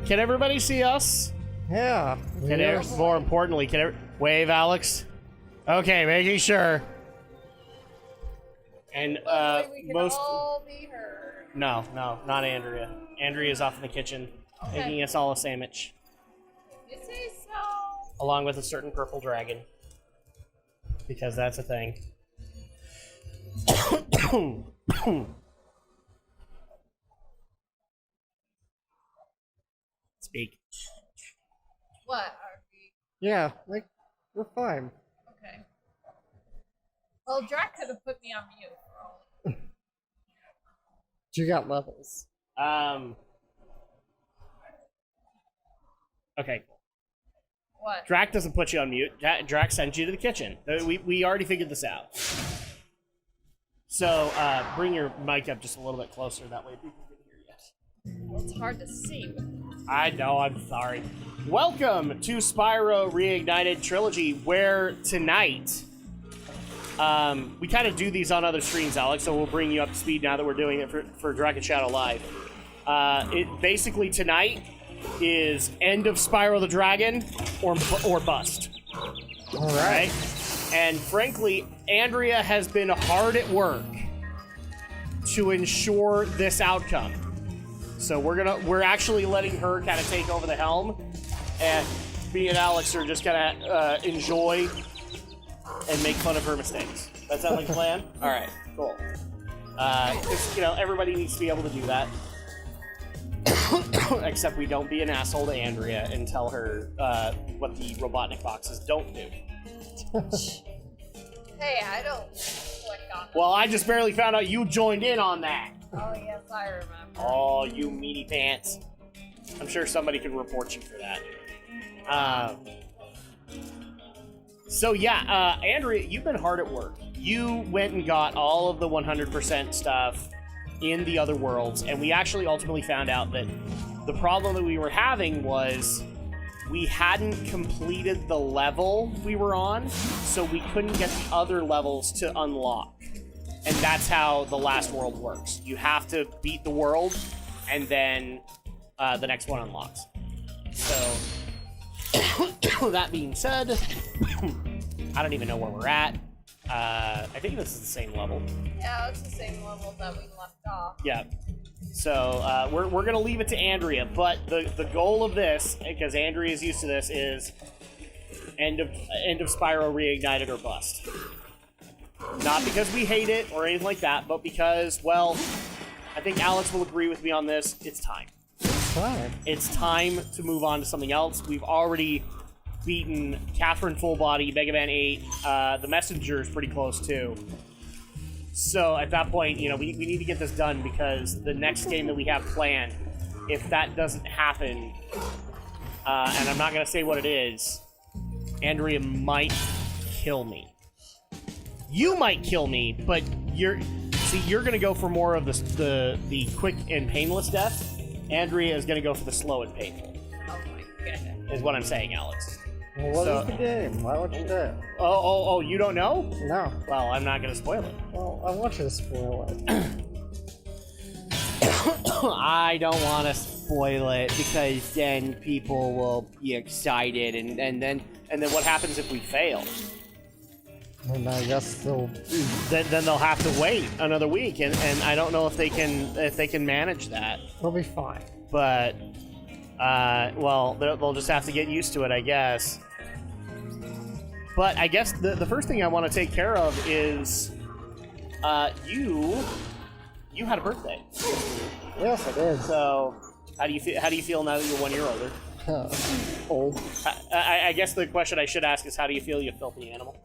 Can everybody see us? Yeah. More importantly, wave, Alex? Okay, making sure. And we can all be heard. No, not Andrea. Andrea's off in the kitchen, making us all a sandwich. You say so. Along with a certain purple dragon. Because that's a thing. Speak. What are we? Yeah, like, we're fine. Okay. Well, Drak could have put me on mute. You got levels. Okay. What? Drak doesn't put you on mute. Drak sends you to the kitchen. We already figured this out. So, bring your mic up just a little bit closer. That way people can hear you. Well, it's hard to see. I know, I'm sorry. Welcome to Spyro Reignited Trilogy, where tonight, we kind of do these on other streams, Alex, so we'll bring you up to speed now that we're doing it for Dragon Shadow Live. Basically tonight is end of Spyro the Dragon or bust. All right. And frankly, Andrea has been hard at work to ensure this outcome. So we're actually letting her kind of take over the helm, and me and Alex are just gonna enjoy and make fun of her mistakes. That sound like a plan? All right, cool. Because everybody needs to be able to do that. Except we don't be an asshole to Andrea and tell her what the Robotnik boxes don't do. Hey, I don't click on it. Well, I just barely found out you joined in on that. Oh, yes, I remember. Oh, you meaty pants. I'm sure somebody could report you for that. So yeah, Andrea, you've been hard at work. You went and got all of the 100% stuff in the other worlds, and we actually ultimately found out that the problem that we were having was we hadn't completed the level we were on, so we couldn't get the other levels to unlock. And that's how the last world works. You have to beat the world, and then the next one unlocks. So, that being said, I don't even know where we're at. I think this is the same level. Yeah, it's the same level that we left off. Yeah. So, we're going to leave it to Andrea, but the goal of this, because Andrea is used to this, is end of Spyro Reignited or bust. Not because we hate it or anything like that, but because, well, I think Alex will agree with me on this. It's time. It's time. It's time to move on to something else. We've already beaten Catherine Full Body, Mega Man 8. The Messenger is pretty close, too. So at that point, we need to get this done, because the next game that we have planned, if that doesn't happen, and I'm not going to say what it is, Andrea might kill me. You might kill me, but you're going to go for more of the quick and painless death. Andrea is going to go for the slow and painful. Oh my goodness. Is what I'm saying, Alex. Well, what is the game? Why would you do it? Oh, you don't know? No. Well, I'm not going to spoil it. Well, I want you to spoil it. I don't want to spoil it, because then people will be excited, and then what happens if we fail? And I guess they'll... Then they'll have to wait another week, and I don't know if they can manage that. They'll be fine. But well, they'll just have to get used to it, I guess. But I guess the first thing I want to take care of is you had a birthday. Yes, I did. So how do you feel now that you're 1 year older? Old. I guess the question I should ask is, how do you feel, you filthy animal?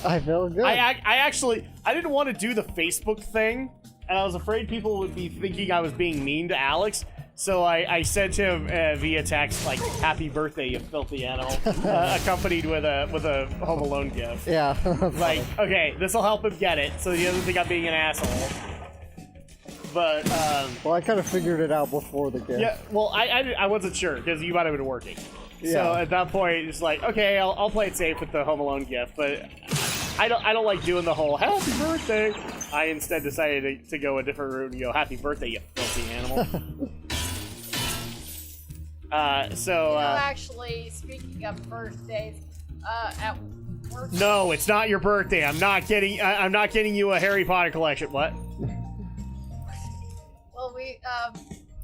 I feel good. I didn't want to do the Facebook thing, and I was afraid people would be thinking I was being mean to Alex. So I sent him via text, like, "Happy birthday, you filthy animal," accompanied with a Home Alone gift. Yeah. Like, okay, this will help him get it, so he doesn't think I'm being an asshole. But well, I kind of figured it out before the game. yeah, well, I wasn't sure, because you might have been working. Yeah. So at that point, it's like, okay, I'll play it safe with the Home Alone gift, but I don't like doing the whole happy birthday. I instead decided to go a different route and go, "Happy birthday, you filthy animal." Actually, speaking of birthdays, at work. No, it's not your birthday. I'm not getting you a Harry Potter collection. What? Well,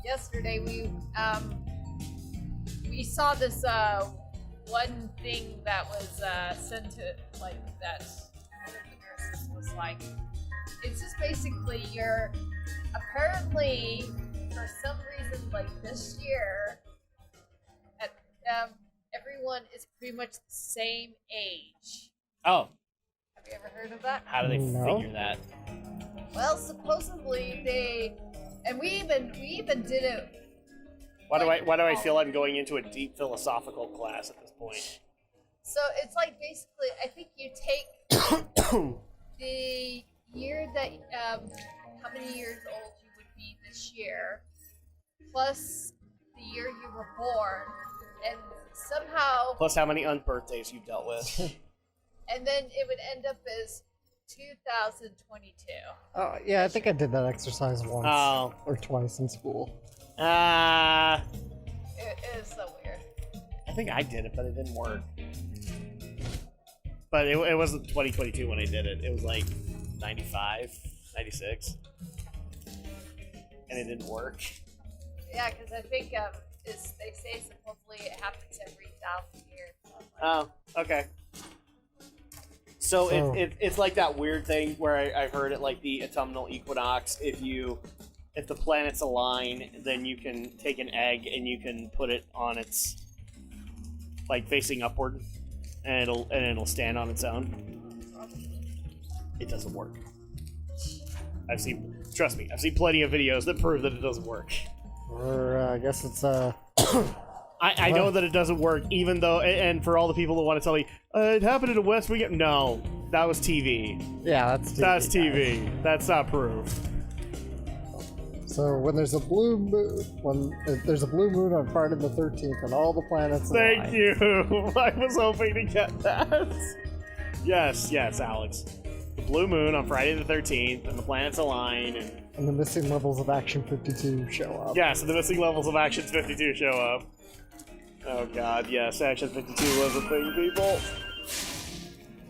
yesterday we saw this one thing that was sent to that one of the nurses was like, it's just basically apparently for some reason this year everyone is pretty much the same age. Oh. Have you ever heard of that? How do they figure that? Well, supposedly we even did it. Why do I feel I'm going into a deep philosophical class at this point? So it's basically, I think you take the year that how many years old you would be this year, plus the year you were born, and somehow plus how many unbirthdays you dealt with, and then it would end up as 2022. Oh, yeah, I think I did that exercise once or twice in school. It is so weird. I think I did it, but it didn't work. But it wasn't 2022 when I did it. It was 95, 96. And it didn't work. Yeah, because I think they say supposedly it happens every 1,000 years. Oh, okay. So it's like that weird thing where I've heard it the autumnal equinox. If the planets align, then you can take an egg and you can put it on its facing upward, and it'll stand on its own. It doesn't work. Trust me, I've seen plenty of videos that prove that it doesn't work. Or I guess it's I know that it doesn't work, even though, and for all the people that want to tell me it happened in the West weekend. No, that was TV. Yeah, that's TV. That's TV. That's not proof. So when there's a blue moon, on Friday the 13th, and all the planets align. Thank you. I was hoping to get that. Yes, Alex. The blue moon on Friday the 13th, and the planets align, and the missing levels of Action 52 show up. Yeah, so the missing levels of Action 52 show up. Oh god, yes, Action 52 was a thing, people.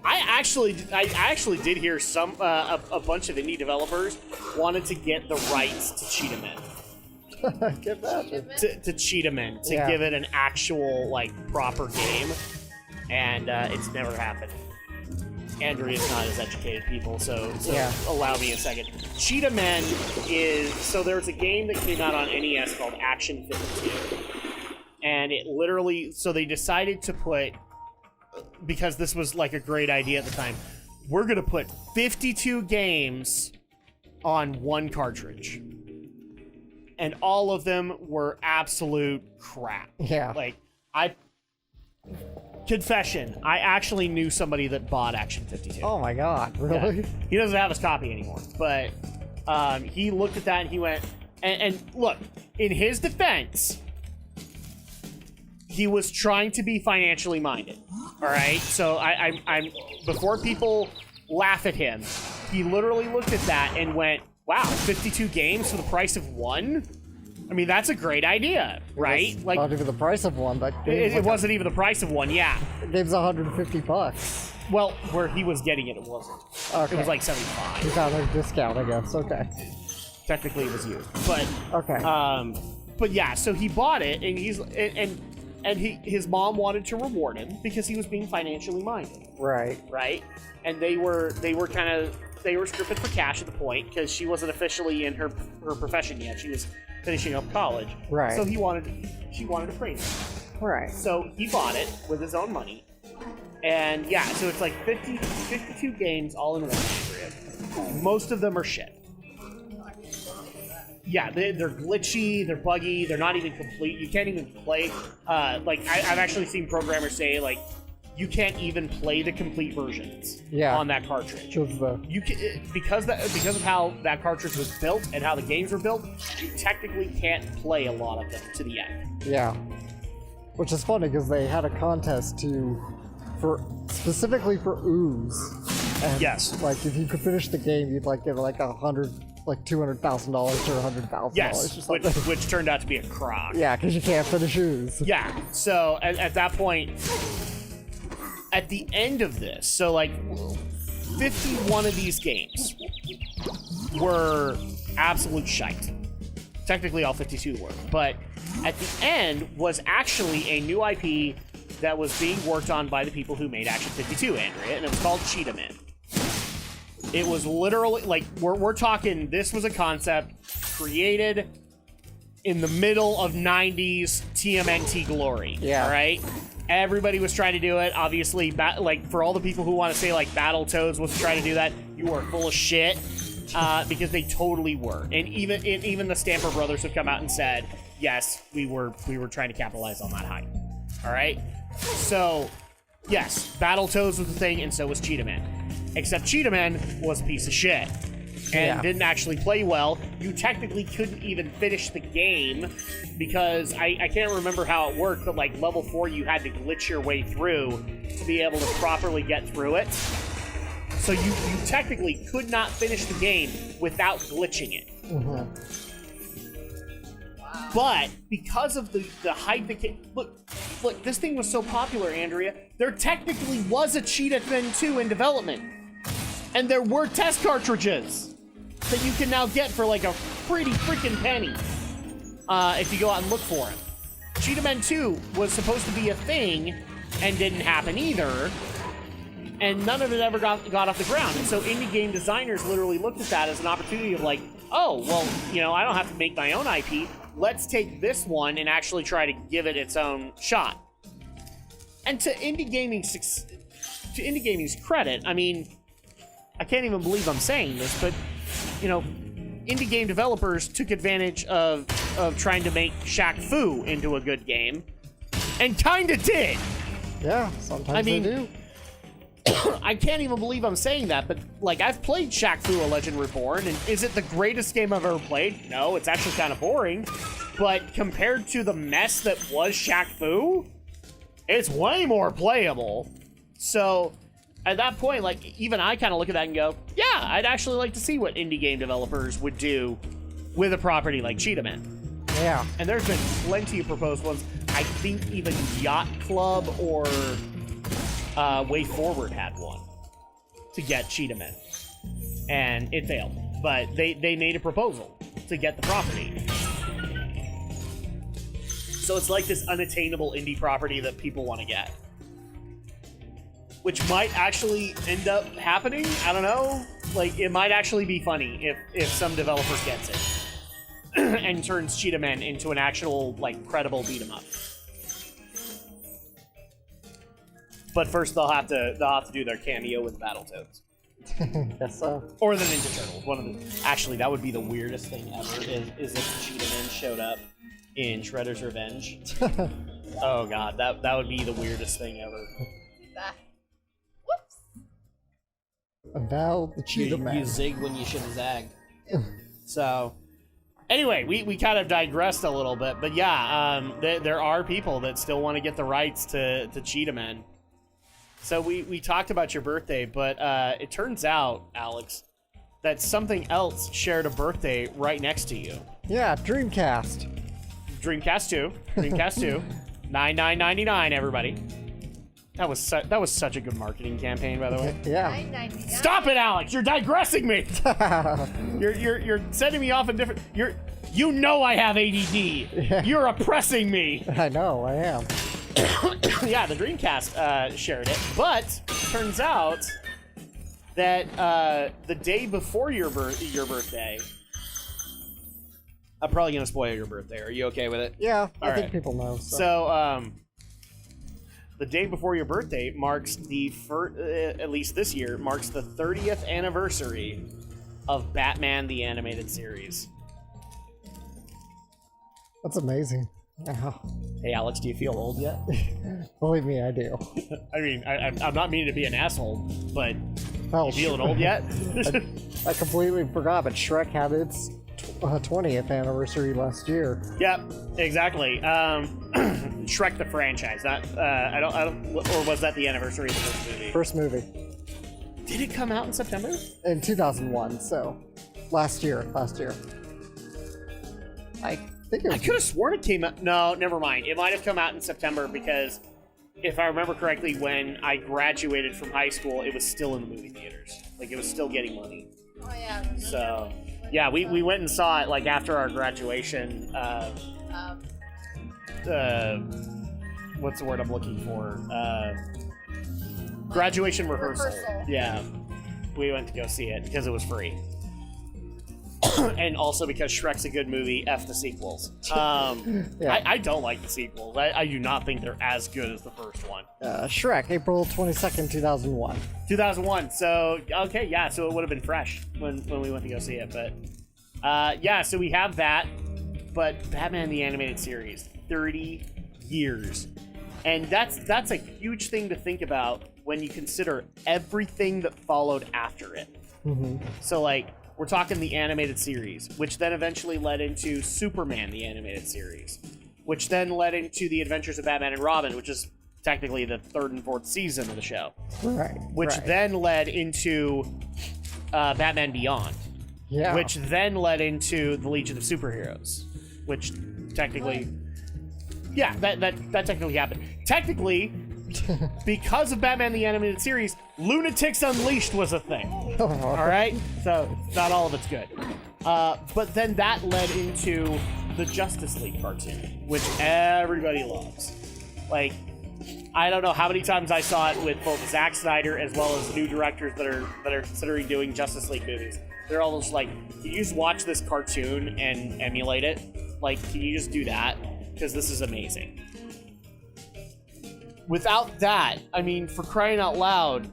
I actually did hear a bunch of indie developers wanted to get the rights to Cheetah Get that. to Cheetah Men, to give it an actual proper game, and it's never happened. Andrea's not as educated people, so allow me a second. Cheetah Men there's a game that came out on NES called Action 52, and it literally, so they decided to put, because this was a great idea at the time, we're gonna put 52 games on one cartridge, and all of them were absolute crap. Yeah. Confession, I actually knew somebody that bought Action 52. Oh my god, really? Yeah. He doesn't have his copy anymore, but he looked at that and he went, and look, in his defense, he was trying to be financially minded, all right? So I'm before people laugh at him, he literally looked at that and went, wow, 52 games for the price of one? I mean, that's a great idea, right? Not even the price of one, but it wasn't even the price of one. Yeah, the game's $150. Well, where he was getting it, it wasn't. Okay. It was 75. He got a discount, I guess. Okay. Technically, it was used, but okay. But yeah, so he bought it, and his mom wanted to reward him because he was being financially minded. Right. Right, and they were stripping for cash at the point because she wasn't officially in her profession yet. She was finishing up college. Right. So she wanted to praise him. Right. So he bought it with his own money. And yeah, so it's 52 games all in one period. Most of them are shit. Yeah, they're glitchy, they're buggy, they're not even complete. You can't even play. I've actually seen programmers say you can't even play the complete versions on that cartridge. You can, because of how that cartridge was built and how the games were built, you technically can't play a lot of them to the end. Yeah, which is funny because they had a contest specifically for ooze. And yes, if you could finish the game, you'd get $100 like $200,000 or $100,000. Yes, or something. which turned out to be a crock. Yeah, because you can't fit the shoes. Yeah, so at that point, at the end of this, so like 51 of these games were absolute shite. Technically all 52 were, but at the end was actually a new IP that was being worked on by the people who made Action 52, Andrea, and it was called Cheetah Man. It was literally, like, we're talking, this was a concept created in the middle of 90s TMNT glory. Yeah. All right? Everybody was trying to do it. Obviously, like, for all the people who want to say, like, Battletoads was trying to do that, you are full of shit. Because they totally were. And even the Stamper brothers have come out and said, yes, we were trying to capitalize on that hype. All right? So, yes, Battletoads was the thing, and so was Cheetah Man. Except Cheetah Man was a piece of shit. And didn't actually play well. You technically couldn't even finish the game because I can't remember how it worked, but like level 4 you had to glitch your way through to be able to properly get through it. So you technically could not finish the game without glitching it. Mm-hmm. But because of the hype that came... Look, this thing was so popular, Andrea. There technically was a Cheetah Man 2 in development. And there were test cartridges that you can now get for like a pretty freaking penny if you go out and look for them. Cheetah Man 2 was supposed to be a thing and didn't happen either. And none of it ever got off the ground. And so indie game designers literally looked at that as an opportunity of like, oh, well, you know, I don't have to make my own IP. Let's take this one and actually try to give it its own shot. And to indie gaming's credit, I mean, I can't even believe I'm saying this, but, you know, indie game developers took advantage of trying to make Shaq Fu into a good game, and kinda did. Yeah, sometimes they do. I can't even believe I'm saying that, but, like, I've played Shaq Fu: A Legend Reborn, and is it the greatest game I've ever played? No, it's actually kind of boring. But compared to the mess that was Shaq Fu, it's way more playable. So, at that point, like, even I kind of look at that and go, yeah, I'd actually like to see what indie game developers would do with a property like Cheetah Man. Yeah. And there's been plenty of proposed ones. I think even Yacht Club or Way Forward had one to get Cheetah Man. And it failed. But they made a proposal to get the property. So it's like this unattainable indie property that people want to get. Which might actually end up happening. I don't know. Like, it might actually be funny if some developer gets it. And turns Cheetah Man into an actual, like, credible beat-em-up. But first they'll have to do their cameo with Battletoads. Guess so. Or the Ninja Turtles. One of the... Actually, that would be the weirdest thing ever, is if Cheetah Man showed up in Shredder's Revenge. Oh god, that would be the weirdest thing ever. Whoops. And now the Cheetah Man. You zig when you should have zagged. So, anyway, we kind of digressed a little bit, but yeah, there are people that still want to get the rights to Cheetah Man. So we talked about your birthday, but it turns out, Alex, that something else shared a birthday right next to you. Yeah, Dreamcast. Dreamcast 2. Dreamcast 2. $99.99, everybody. That was such a good marketing campaign, by the way. Yeah. $9.99. Stop it, Alex! You're digressing me. You're sending me off in different. You know I have ADD. Yeah. You're oppressing me. I know, I am. Yeah, the Dreamcast shared it, but turns out that the day before your birthday. I'm probably gonna spoil your birthday. Are you okay with it? Yeah, I think right. people know. So, the day before your birthday marks the at least this year, marks the 30th anniversary of Batman the Animated Series. That's amazing. Wow. Hey, Alex, do you feel old yet? Believe me, I do. I mean, I'm not meaning to be an asshole, but Oh, you feeling old yet? I completely forgot, but Shrek had its 20th anniversary last year. Yep, exactly. Shrek the franchise, not I don't. Or was that the anniversary of the first movie? First movie. Did it come out in September? In 2001, so. last year. I think it was. I could have sworn it came out. No, never mind. It might have come out in September because, if I remember correctly, when I graduated from high school, it was still in the movie theaters. Like, it was still getting money. Oh yeah. I remember So, when we yeah, went we went and saw it, like, after our graduation, what's the word I'm looking for? Graduation rehearsal. Yeah. We went to go see it because it was free. And also because Shrek's a good movie, F the sequels. Yeah. I don't like the sequels. I do not think they're as good as the first one. Shrek, April 22nd, 2001. 2001. So, okay, yeah, so it would have been fresh when we went to go see it. But, yeah, so we have that. But Batman the Animated Series, 30 years. And that's a huge thing to think about when you consider everything that followed after it. Mm-hmm. So, like, we're talking the animated series, which then eventually led into Superman, the animated series, which then led into The Adventures of Batman and Robin, which is technically the 3rd and 4th season of the show. Right. Which then led into Batman Beyond. Yeah. Which then led into the Legion of Superheroes, which technically... Yeah, that technically happened. Technically, because of Batman the Animated Series, Lunatics Unleashed was a thing. All right? So, not all of it's good. But then that led into the Justice League cartoon, which everybody loves. Like, I don't know how many times I saw it with both Zack Snyder as well as new directors that are considering doing Justice League movies. They're almost like, can you just watch this cartoon and emulate it? Like, can you just do that? Because this is amazing. Without that, I mean, for crying out loud,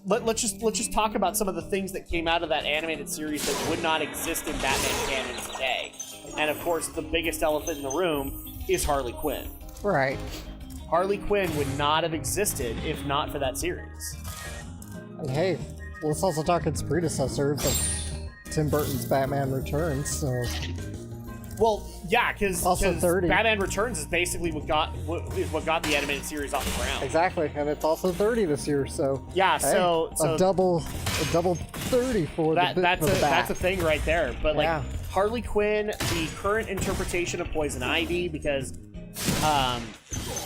let's just talk about some of the things that came out of that animated series that would not exist in Batman canon today. And of course, the biggest elephant in the room is Harley Quinn. Right. Harley Quinn would not have existed if not for that series. And hey, let's also talk its predecessor, of Tim Burton's Batman Returns. So. Well, yeah, because Also 30. Batman Returns is basically what got the animated series off the ground. Exactly, and it's also 30 this year, so Yeah, hey, so a double 30 for that's the a thing right there. But like Yeah. Harley Quinn, the current interpretation of Poison Ivy, because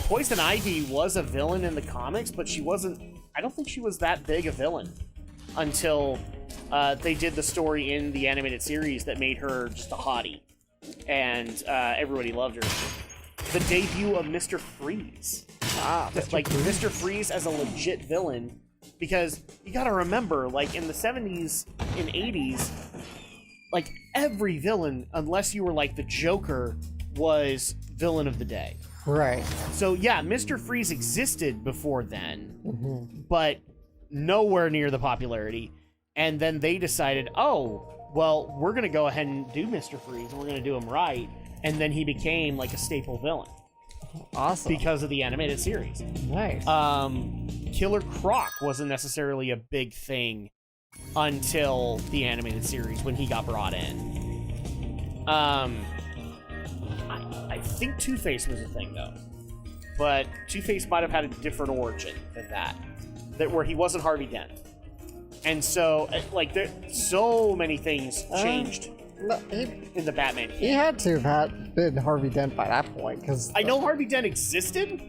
Poison Ivy was a villain in the comics, but she wasn't. I don't think she was that big a villain until they did the story in the animated series that made her just a hottie. And everybody loved her. The debut of Mr. Freeze. Mr. Freeze as a legit villain. Because you gotta remember, like, in the 70s and 80s, like, every villain, unless you were, like, the Joker, was villain of the day. Right. So, yeah, Mr. Freeze existed before then, but nowhere near the popularity. And then they decided, oh, well, we're going to go ahead and do Mr. Freeze, and we're going to do him right. And then he became, like, a staple villain. Awesome. Because of the animated series. Nice. Killer Croc wasn't necessarily a big thing until the animated series, when he got brought in. I think Two-Face was a thing, though. But Two-Face might have had a different origin than that. Where he wasn't Harvey Dent. And so, like, so many things changed in the Batman canon. He had to have been Harvey Dent by that point, because I know Harvey Dent existed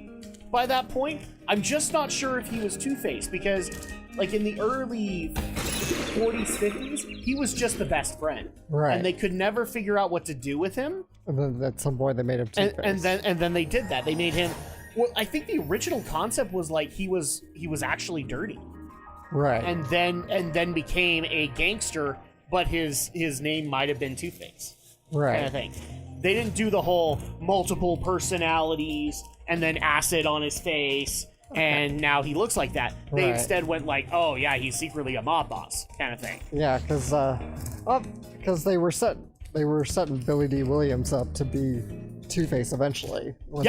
by that point. I'm just not sure if he was Two-Face, because, like, in the early 40s, 50s, he was just the best friend. Right. And they could never figure out what to do with him. And then at some point they made him Two-Face. And then they did that. They made him. Well, I think the original concept was like he was actually dirty. Right. And then became a gangster, but his name might have been Two-Face. Right. Kind of thing. They didn't do the whole multiple personalities and then acid on his face and now he looks like that. They Right. instead went like, oh yeah, he's secretly a mob boss kind of thing. Yeah, because they were setting Billy D. Williams up to be Two-Face eventually. When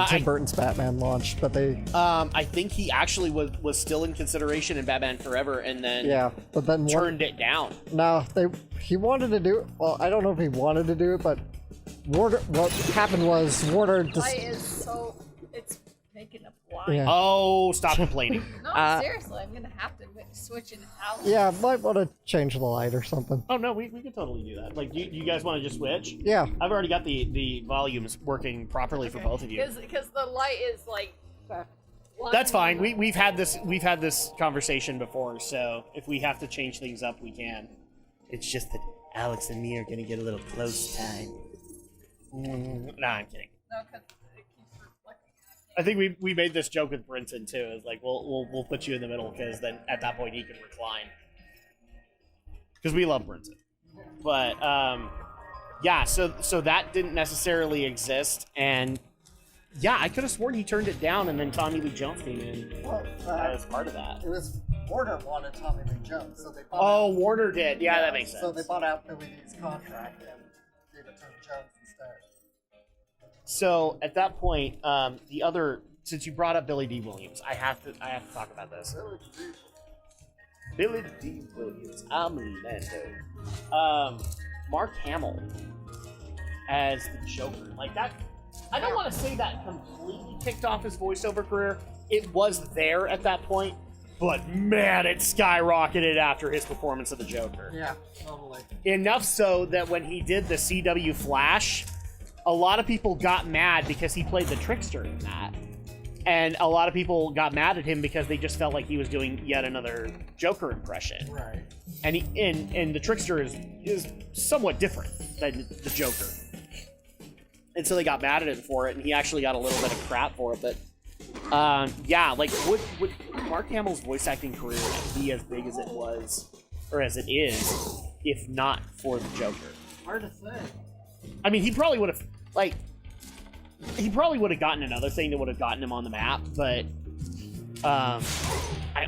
Tim Burton's Batman launched, but they I think he actually was still in consideration in Batman Forever, and then but then turned it down. No, he wanted to do it. Well, I don't know if he wanted to do it, but Warner. What happened was Warner. Why is so? It's making a blind. Yeah. Oh, stop complaining. No, seriously, I'm gonna have to switch in house. Yeah, might want to change the light or something. Oh no, we could totally do that. Like, you guys want to just switch? Yeah. I've already got the volumes working properly for both of you. Because the light is like. That's fine. We've had this conversation before, so if we have to change things up, we can. It's just that Alex and me are gonna get a little close time. Nah, I'm kidding. No, because it keeps reflecting. I think we made this joke with Brinton too. It's like we'll put you in the middle because then at that point he can recline. Because we love Brinton. But yeah, so that didn't necessarily exist, and yeah, I could have sworn he turned it down, and then Tommy Lee Jones came in as part of that. It was Warner wanted Tommy Lee Jones, so they bought Oh, Warner did. Yeah, that makes sense. So they bought out Billy Dee's contract and gave it to Jones instead. So at that point, since you brought up Billy D. Williams, I have to talk about this. Billy D. Williams, I'm Lando. Mark Hamill as the Joker, like that. I don't want to say that completely kicked off his voiceover career. It was there at that point, but man, it skyrocketed after his performance of the Joker. Yeah, totally. Enough so that when he did the CW Flash, a lot of people got mad because he played the trickster in that. And a lot of people got mad at him because they just felt like he was doing yet another Joker impression. Right. And and the trickster is somewhat different than the Joker. And so they got mad at him for it, and he actually got a little bit of crap for it. But yeah, like would Mark Hamill's voice acting career be as big as it was, or as it is, if not for the Joker? Hard to say. I mean, he probably would have gotten another thing that would have gotten him on the map, but I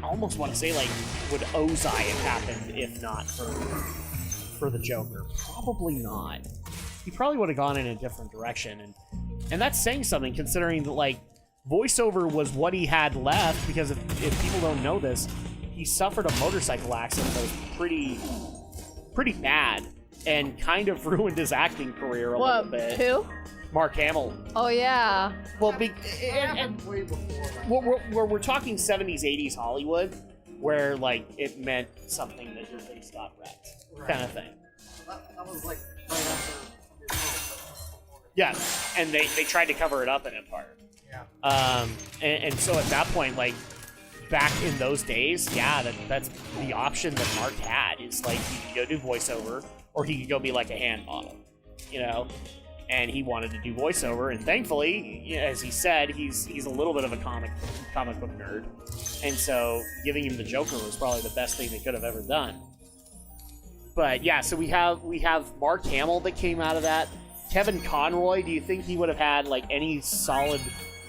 almost want to say, like, would Ozai have happened if not for the Joker? Probably not. He probably would have gone in a different direction, and that's saying something, considering that, like, voiceover was what he had left, because if people don't know this, he suffered a motorcycle accident that was pretty bad, and kind of ruined his acting career a little bit. Who? Mark Hamill. Oh yeah. Well, Way before that. we're talking 70s, 80s Hollywood, where, like, it meant something that your face got wrecked, kind of thing. That was like right after. Yeah, and they tried to cover it up in a part. Yeah. And so at that point, like, back in those days, yeah, that's the option that Mark had. Is like, he could go do voiceover, or he could go be like a hand model, you know. And he wanted to do voiceover, and thankfully, as he said, he's a little bit of a comic book nerd, and so giving him the Joker was probably the best thing they could have ever done. But yeah, so we have Mark Hamill that came out of that. Kevin Conroy, do you think he would have had, like, any solid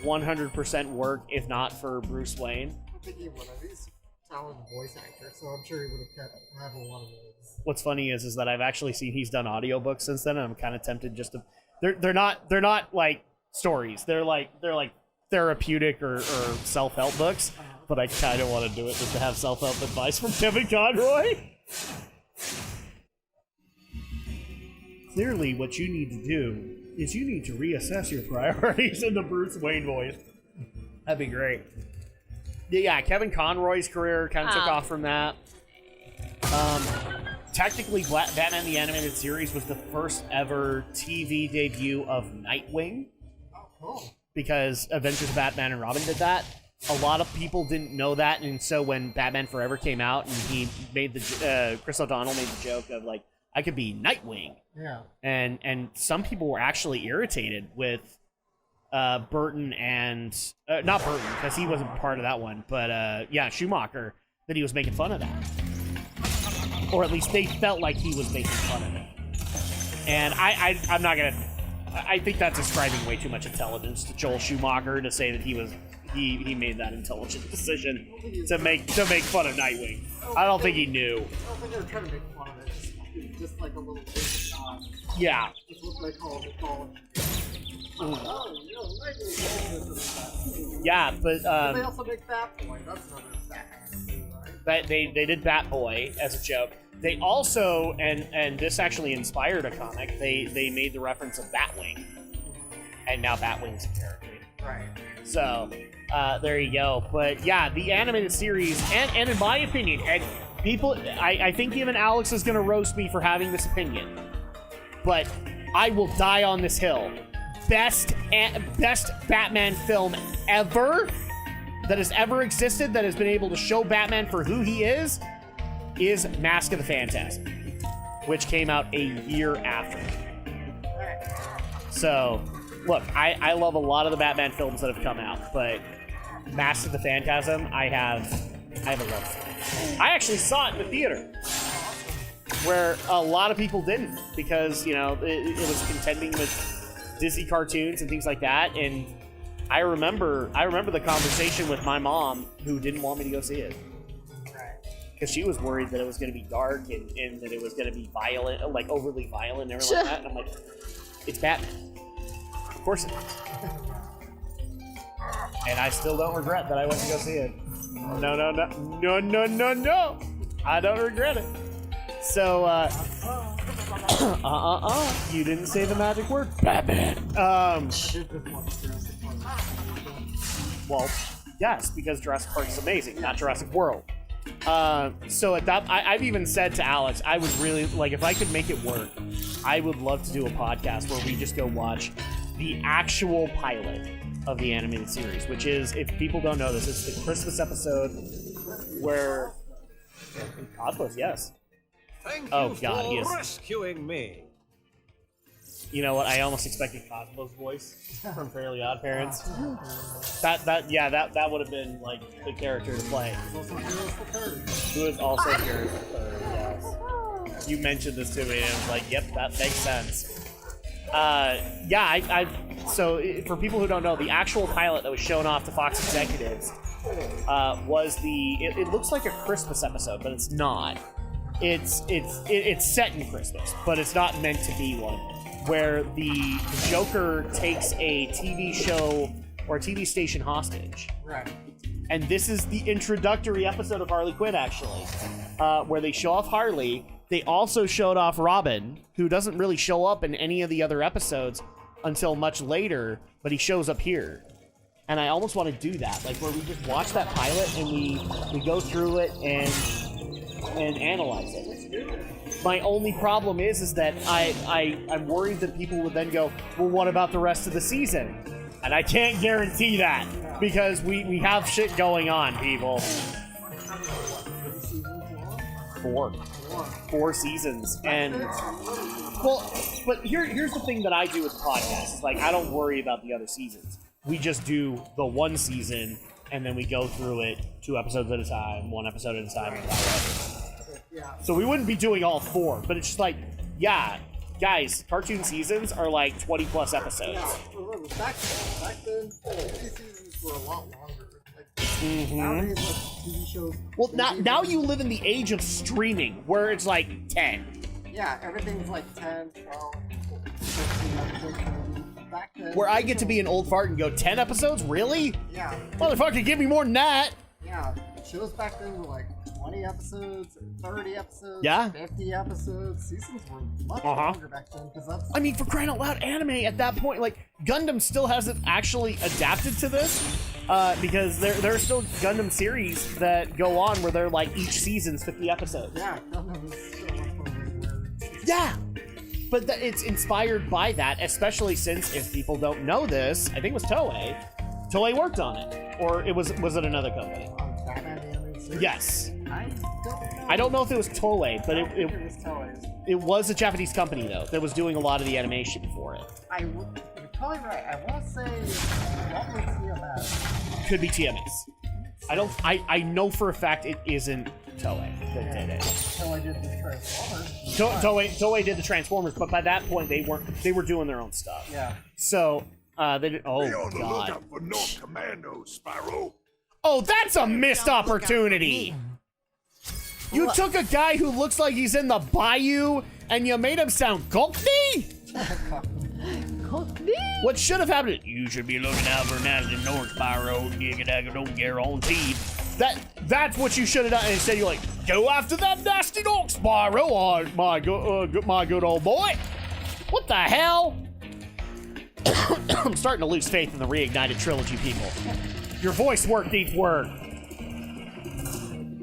100% work if not for Bruce Wayne? I think he would have. He's a talented voice actor, so I'm sure he would have had a lot of those. What's funny is that I've actually seen he's done audiobooks since then, and I'm kind of tempted just to. They're not like stories. They're like therapeutic or self-help books. But I kind of want to do it just to have self-help advice from Kevin Conroy. Clearly, what you need to do is you need to reassess your priorities in the Bruce Wayne voice. That'd be great. Yeah, Kevin Conroy's career kind of took off from that. Technically, Batman the Animated Series was the first ever TV debut of Nightwing. Oh, cool. Because Adventures of Batman and Robin did that. A lot of people didn't know that, and so when Batman Forever came out, and he made Chris O'Donnell made the joke of, like, I could be Nightwing. Yeah. And some people were actually irritated with Burton and not Burton, because he wasn't part of that one, but yeah, Schumacher, that he was making fun of that. Or at least they felt like he was making fun of it. And I'm not gonna. I think that's ascribing way too much intelligence to Joel Schumacher to say that he made that intelligent decision to make fun of Nightwing. I don't think he knew. I don't think they were trying to make fun of it. Just like a little bit of yeah. It's what they call it. Yeah, but they also make Bat Boy. That's another Batman, right? But they did Bat Boy as a joke. They also, and this actually inspired a comic, they made the reference of Batwing. And now Batwing's a character. Right. So, there you go. But yeah, the animated series, and in my opinion, and people, I think even Alex is going to roast me for having this opinion, but I will die on this hill. Best Batman film ever that has ever existed that has been able to show Batman for who he is Mask of the Phantasm, which came out a year after. So, look, I love a lot of the Batman films that have come out, but Mask of the Phantasm, I have a love for. I actually saw it in the theater, where a lot of people didn't, because, you know, it was contending with Disney cartoons and things like that, and I remember the conversation with my mom, who didn't want me to go see it. Because she was worried that it was going to be dark and that it was going to be violent, like overly violent and everything like that. And I'm like, it's Batman. Of course it is. And I still don't regret that I went to go see it. No. I don't regret it. So, you didn't say the magic word, Batman. Well, yes, because Jurassic Park is amazing, not Jurassic World. So at that, I've even said to Alex, I would really, like, if I could make it work, I would love to do a podcast where we just go watch the actual pilot of the animated series, which is, if people don't know this, it's the Christmas episode where Cosmos, yes. Thank Oh, you God, for he is rescuing me. You know what? I almost expected Cosmo's voice from Fairly Odd Parents. That would have been like the character to play. Who is also Heroes the Third? Yes. You mentioned this to me, and I was like, "Yep, that makes sense." So for people who don't know, the actual pilot that was shown off to Fox executives was it looks like a Christmas episode, but it's not. It's set in Christmas, but it's not meant to be one. Where the Joker takes a TV show or a TV station hostage. Right. And this is the introductory episode of Harley Quinn, actually, where they show off Harley. They also showed off Robin, who doesn't really show up in any of the other episodes until much later, but he shows up here. And I almost want to do that, like where we just watch that pilot and we go through it and analyze it. My only problem is that I'm worried that people would then go, well, what about the rest of the season? And I can't guarantee that, because we have shit going on, people. 4 seasons. And, well, but here's the thing that I do with the podcast. It's like, I don't worry about the other seasons. We just do the one season, and then we go through it 2 episodes at a time, 1 episode at a time, and whatever. So we wouldn't be doing all 4, but it's just like, yeah, guys, cartoon seasons are like 20 plus episodes. Yeah, remember, back then, TV seasons were a lot longer. Like, nowadays, like, TV shows... Well, now you live in the age of streaming, where it's like 10. Yeah, everything's like 10, 12, 15 episodes. Back then... Where I get to be an old fart and go, 10 episodes? Really? Yeah. Motherfucker, give me more than that! Yeah, shows back then were like 20 episodes, 30 episodes, Yeah. 50 episodes. Seasons were much longer back then, because that's... I mean, for crying out loud, anime at that point, like, Gundam still hasn't actually adapted to this, because there are still Gundam series that go on where they're like, each season's 50 episodes. Yeah, Gundam is so much more weird. Yeah! But it's inspired by that, especially since, if people don't know this, I think it was Toei. Toei worked on it. Or was it another company? Batman animated series? Yes. I don't know if it was Toei, but it was Toei. it was a Japanese company, though, that was doing a lot of the animation for it. You're probably right. I want to say what was TMS? Could be TMS. I know for a fact it isn't Toei that did it. Toei did the Transformers. Toei did the Transformers, but by that point they were doing their own stuff. Yeah. So they did. Oh Be on the God. lookout for North Commandos, Spyro. Oh, that's a missed opportunity. You took a guy who looks like he's in the bayou and you made him sound Cockney? What should have happened? You should be looking out for nasty North Spyro. Don't get your own teeth. That's what you should have done. Instead, you're like, go after that nasty North Spyro. Oh, my good old boy. What the hell? I'm starting to lose faith in the Reignited Trilogy people. Your voice work needs work.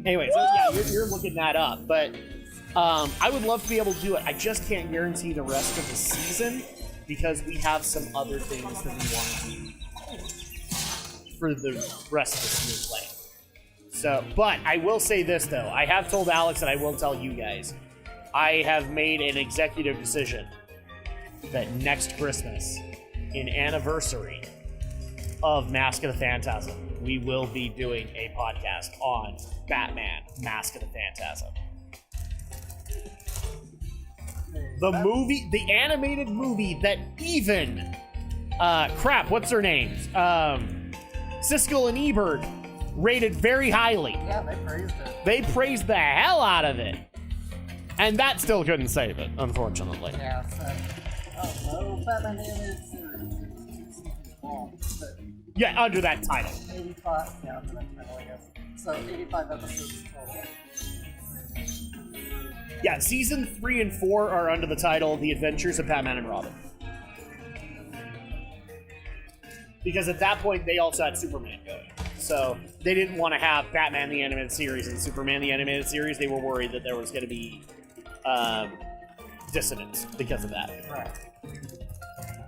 Anyway, so yeah, you're looking that up, but I would love to be able to do it. I just can't guarantee the rest of the season because we have some other things that we want to do for the rest of the season play. So, but I will say this though. I have told Alex and I will tell you guys. I have made an executive decision that next Christmas, in anniversary of Mask of the Phantasm, we will be doing a podcast on Batman Mask of the Phantasm. The movie, the animated movie that even, what's their names? Siskel and Ebert rated very highly. Yeah, they praised it. They praised the hell out of it. And that still couldn't save it, unfortunately. Yeah, so, no Batman animated series. Yeah, under that title. 85, yeah, under that title, I guess. So, 85 episodes total. Yeah, season 3 and 4 are under the title The Adventures of Batman and Robin. Because at that point, they also had Superman going. So they didn't want to have Batman the Animated Series and Superman the Animated Series. They were worried that there was going to be dissonance because of that. Right.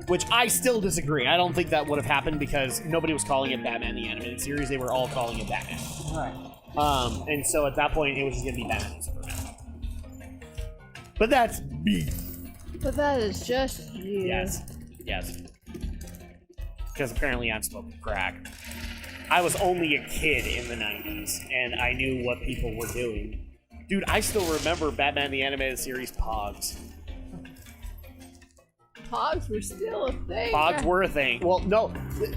Which I still disagree. I don't think that would have happened because nobody was calling it Batman the Animated Series. They were all calling it Batman. Right. And so at that point, it was just going to be Batman and Superman. But that's me. But that is just you. Yes. Yes. Because apparently I'm smoking crack. I was only a kid in the 90s, and I knew what people were doing. Dude, I still remember Batman the Animated Series Pogs. Pogs were still a thing. Pogs were a thing. Well, no,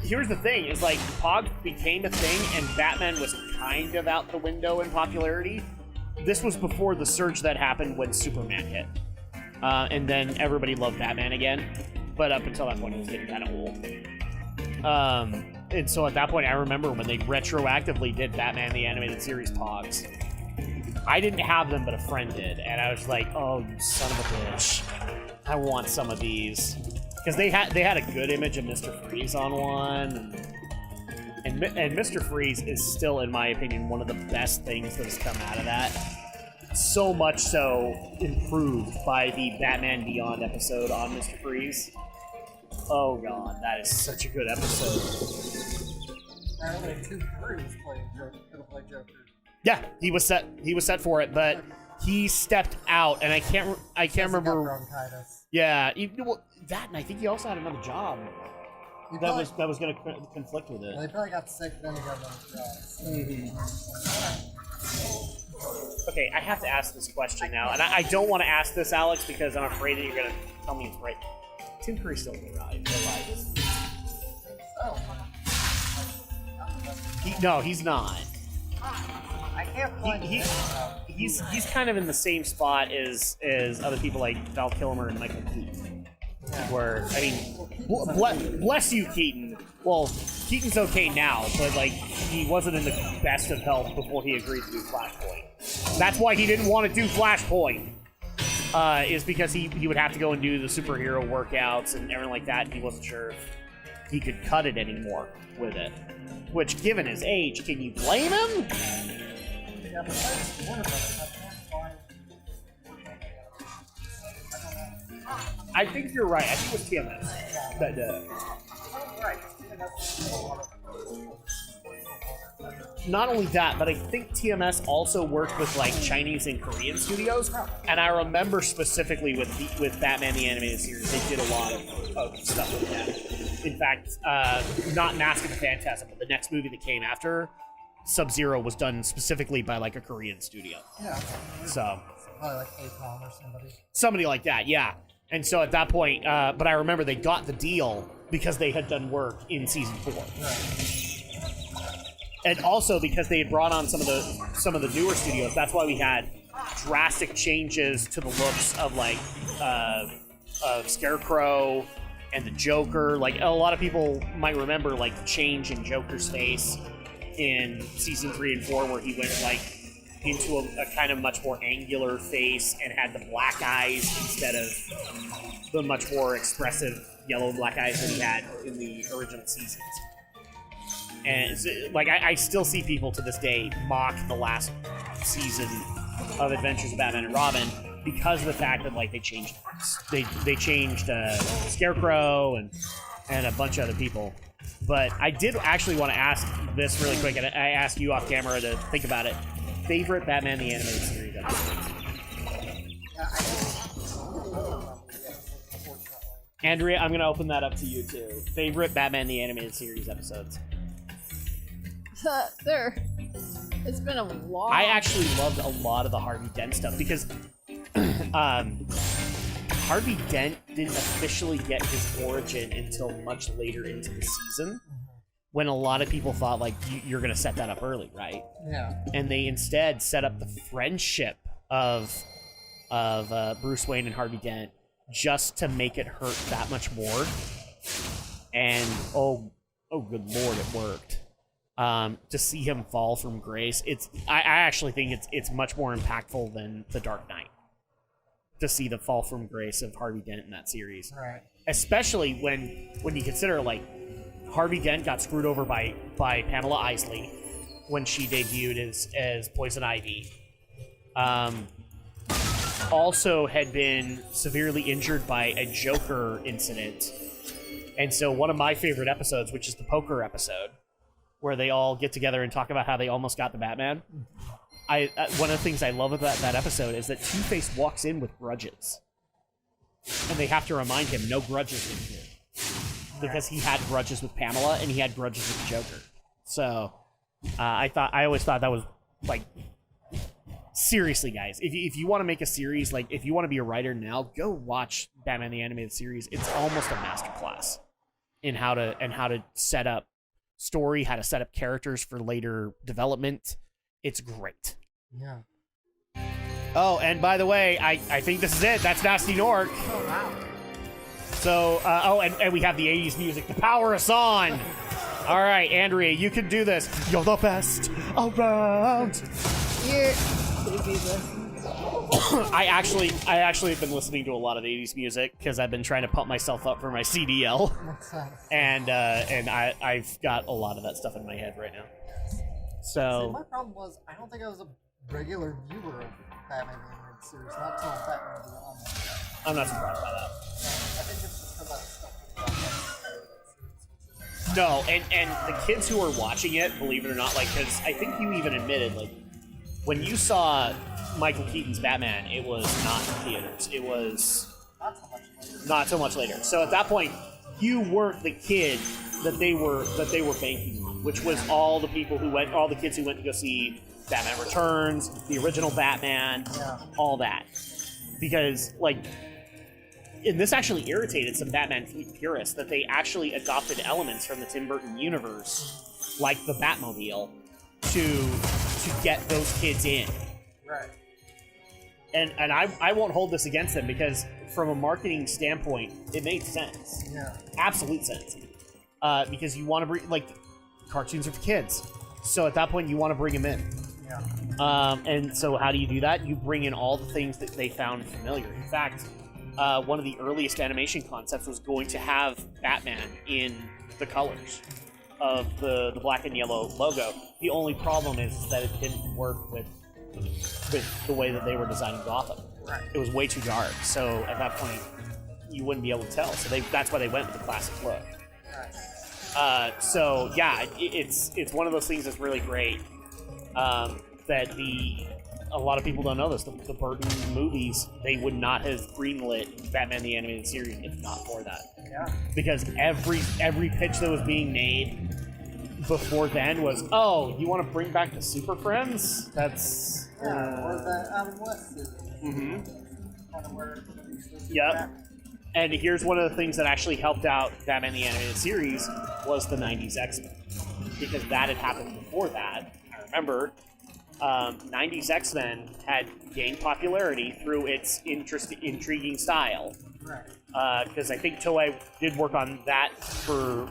here's the thing, is like, Pogs became a thing, and Batman was kind of out the window in popularity. This was before the surge that happened when Superman hit. And then everybody loved Batman again. But up until that point, it was getting kind of old. And so at that point, I remember when they retroactively did Batman the Animated Series Pogs. I didn't have them, but a friend did, and I was like, "Oh, you son of a bitch! I want some of these." Because they had a good image of Mr. Freeze on one, and Mr. Freeze is still, in my opinion, one of the best things that has come out of that. So much so improved by the Batman Beyond episode on Mr. Freeze. Oh god, that is such a good episode. Apparently, 2 Freeze gonna play Joker. Yeah, he was set for it, but he stepped out, and I can't remember. Bronchitis. Yeah, well, that, and I think he also had another job that was going to conflict with it. Well, they probably got sick, then he got another job. Okay, I have to ask this question now, and I don't want to ask this, Alex, because I'm afraid that you're going to tell me it's right. Tim Curry's still alive. No, he's not. I can't find He's kind of in the same spot as other people like Val Kilmer and Michael Keaton. Where, I mean, bless you, Keaton. Well, Keaton's okay now, but like he wasn't in the best of health before he agreed to do Flashpoint. That's why he didn't want to do Flashpoint. Is because he would have to go and do the superhero workouts and everything like that, and he wasn't sure if he could cut it anymore with it. Which, given his age, can you blame him? Yeah, besides Warner Brothers, I think you're right. I think it was TMS that did it. Not only that, but I think TMS also worked with like Chinese and Korean studios. And I remember specifically with Batman the Animated Series, they did a lot of stuff with that. In fact, not Mask of the Phantasm, but the next movie that came after Sub-Zero was done specifically by like a Korean studio. Yeah. So probably like Akon or somebody. Somebody like that, yeah. And so at that point, but I remember they got the deal because they had done work in season 4. Right. And also because they had brought on some of the newer studios. That's why we had drastic changes to the looks of like Scarecrow and the Joker. Like a lot of people might remember like the change in Joker's face in season 3 and 4, where he went like into a kind of much more angular face and had the black eyes instead of the much more expressive yellow and black eyes that he had in the original seasons. And like I still see people to this day mock the last season of Adventures of Batman and Robin because of the fact that like they changed Scarecrow and a bunch of other people. But I did actually want to ask this really quick, and I asked you off camera to think about it. Favorite Batman the Animated Series episode? Andrea, I'm going to open that up to you too. Favorite Batman the Animated Series episodes? It's been a long... I actually loved a lot of the Harvey Dent stuff because Harvey Dent didn't officially get his origin until much later into the season, when a lot of people thought like you're going to set that up early, right? Yeah. And they instead set up the friendship of Bruce Wayne and Harvey Dent just to make it hurt that much more. And oh good lord, it worked. To see him fall from grace, I actually think it's much more impactful than The Dark Knight. To see the fall from grace of Harvey Dent in that series, right? Especially when you consider like Harvey Dent got screwed over by Pamela Isley when she debuted as Poison Ivy. Also had been severely injured by a Joker incident, and so one of my favorite episodes, which is the poker episode, where they all get together and talk about how they almost got the Batman. One of the things I love about that episode is that Two-Face walks in with grudges. And they have to remind him, no grudges in here. Because he had grudges with Pamela, and he had grudges with the Joker. So, I always thought that was, like, seriously, guys, if you want to make a series, like, if you want to be a writer now, go watch Batman the Animated Series. It's almost a masterclass in how to set up story, how to set up characters for later development. It's great. Yeah. Oh, and by the way, I think this is it. That's Nasty Nork. Oh, wow. So, and we have the 80s music to power us on. All right, Andrea, you can do this. You're the best around. I actually have been listening to a lot of 80s music because I've been trying to pump myself up for my CDL. And I've got a lot of that stuff in my head right now. So see, my problem was I don't think I was a regular viewer of Batman the Animated Series, not until Batman Beyond. I'm not surprised by that. I think it's just because I stuck. No, and the kids who are watching it, believe it or not, like, because I think you even admitted, like, when you saw Michael Keaton's Batman, it was not in theaters. It was not so much later. So at that point, you weren't the kid that they were banking on, which was all the kids who went to go see Batman Returns, the original Batman, all that. Because, like, and this actually irritated some Batman purists that they actually adopted elements from the Tim Burton universe, like the Batmobile, to get those kids in. Right. And I won't hold this against them because from a marketing standpoint, it made sense. Yeah. Absolute sense. Because you want to bring, like, cartoons are for kids. So at that point, you want to bring them in. Yeah. And so how do you do that? You bring in all the things that they found familiar. In fact, one of the earliest animation concepts was going to have Batman in the colors of the black and yellow logo. The only problem is that it didn't work with the way that they were designing Gotham. Right. It was way too dark. So at that point, you wouldn't be able to tell. So that's why they went with the classic look. Right. So yeah, it's one of those things that's really great. That a lot of people don't know this. The Burton movies, they would not have greenlit Batman the Animated Series if not for that. Yeah. Because every pitch that was being made before then was, oh, you want to bring back the Super Friends? That's or the Adam West series. Mm-hmm. Kind of where Yep. And here's one of the things that actually helped out Batman the Animated Series was the 90s X-Men. Because that had happened before that. I remember 90s X-Men had gained popularity through its intriguing style. Right. Because I think Toei did work on that for